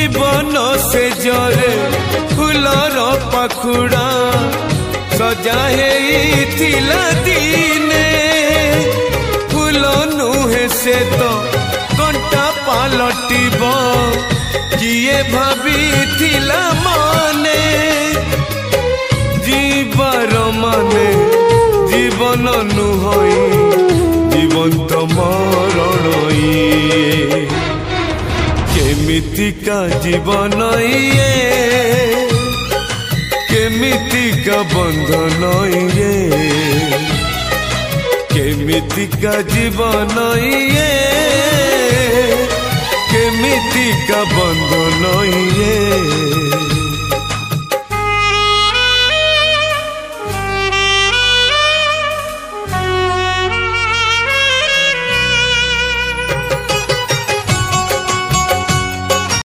जीवन से जरे फुलर पाखुड़ा सजा हेइथिला दिने फूल नुहे से तो कंटा पालटिब किए भाविथिला मने जीवर माने जीवन नुहई जीवंत मरण इए केमितिका जीवन इए केमितिका बंधन इए केमितिका जीवन इए केमितिका बंधन